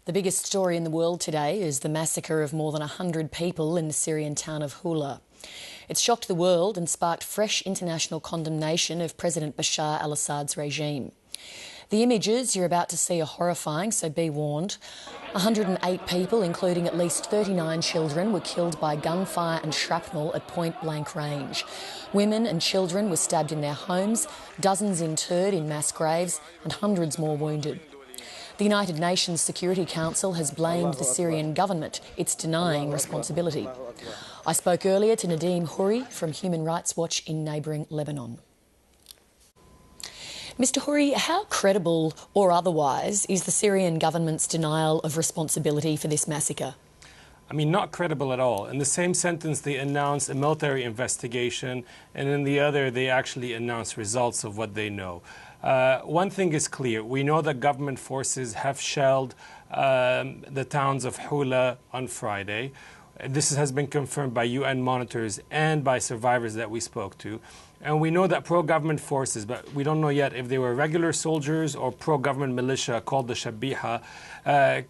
The biggest story in the world today is the massacre of more than 100 people in the Syrian town of Houla. It's shocked the world and sparked fresh international condemnation of President Bashar al-Assad's regime. The images you're about to see are horrifying, so be warned. 108 people, including at least 39 children, were killed by gunfire and shrapnel at point-blank range. Women and children were stabbed in their homes, dozens interred in mass graves, and hundreds more wounded. The United Nations Security Council has blamed the Syrian government. It's denying responsibility. I spoke earlier to Nadim Houry from Human Rights Watch in neighbouring Lebanon. Mr Houry, how credible or otherwise is the Syrian government's denial of responsibility for this massacre? I mean, not credible at all. In the same sentence, they announced a military investigation, and in the other, they actually announced results of what they know. One thing is clear. We know that government forces have shelled the towns of Houla on Friday. This has been confirmed by UN monitors and by survivors that we spoke to. And we know that pro-government forces, but we don't know yet if they were regular soldiers or pro-government militia called the Shabiha,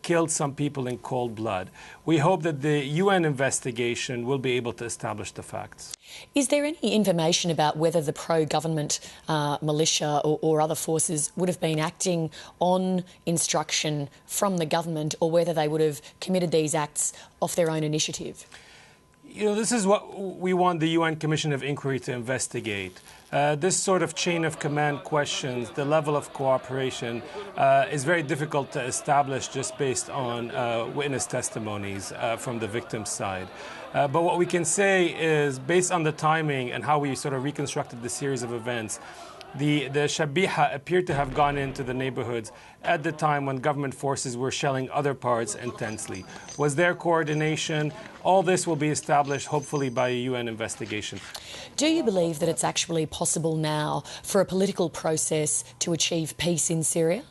killed some people in cold blood. We hope that the UN investigation will be able to establish the facts. Is there any information about whether the pro-government militia or other forces would have been acting on instruction from the government, or whether they would have committed these acts off their own initiative? You know, this is what we want the UN Commission of Inquiry to investigate. This sort of chain of command questions, the level of cooperation, is very difficult to establish just based on witness testimonies from the victim's side. But what we can say is, based on the timing and how we sort of reconstructed the series of events, the Shabiha appeared to have gone into the neighborhoods at the time when government forces were shelling other parts intensely. Was there coordination? All this will be established, hopefully, by a UN investigation. Do you believe that it's actually possible now for a political process to achieve peace in Syria?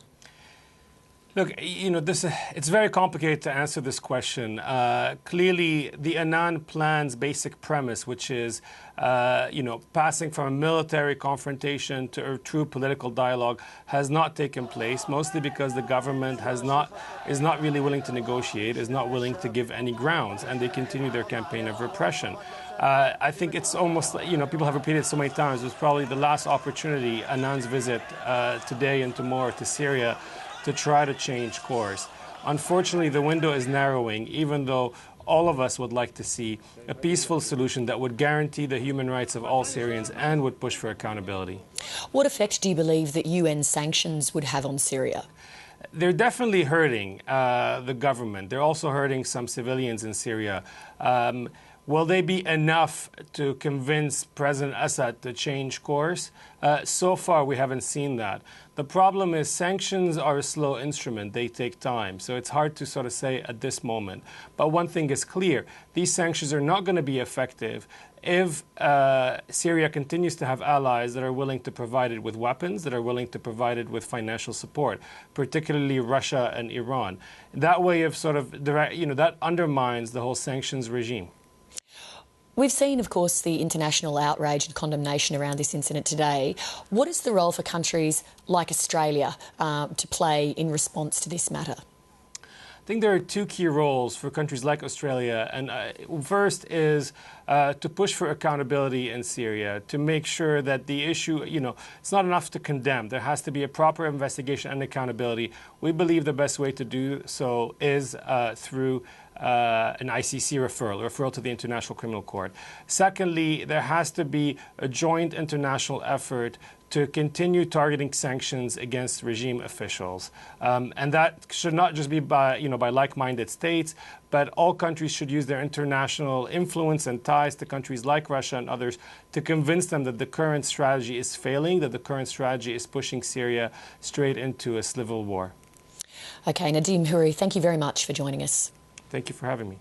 Look, you know, it's very complicated to answer this question. Clearly, the Annan plan's basic premise, which is, passing from a military confrontation to a true political dialogue, has not taken place, mostly because the government is not really willing to negotiate, is not willing to give any grounds, and they continue their campaign of repression. I think it's almost, people have repeated so many times, it was probably the last opportunity, Annan's visit today and tomorrow to Syria, to try to change course. Unfortunately, the window is narrowing, even though all of us would like to see a peaceful solution that would guarantee the human rights of all Syrians and would push for accountability. What effect do you believe that UN sanctions would have on Syria? They're definitely hurting the government. They're also hurting some civilians in Syria. Will they be enough to convince President Assad to change course? So far, we haven't seen that. The problem is sanctions are a slow instrument. They take time. So it's hard to sort of say at this moment. But one thing is clear. These sanctions are not going to be effective if Syria continues to have allies that are willing to provide it with weapons, that are willing to provide it with financial support, particularly Russia and Iran. That way of sort of, that undermines the whole sanctions regime. We've seen, of course, the international outrage and condemnation around this incident today. What is the role for countries like Australia to play in response to this matter? I think there are two key roles for countries like Australia. And first is to push for accountability in Syria, to make sure that the issue, it's not enough to condemn. There has to be a proper investigation and accountability. We believe the best way to do so is through an ICC referral to the International Criminal Court. Secondly, there has to be a joint international effort to continue targeting sanctions against regime officials. And that should not just be by like-minded states, but all countries should use their international influence and ties to countries like Russia and others to convince them that the current strategy is failing, that the current strategy is pushing Syria straight into a civil war. OK, Nadim Houry, thank you very much for joining us. Thank you for having me.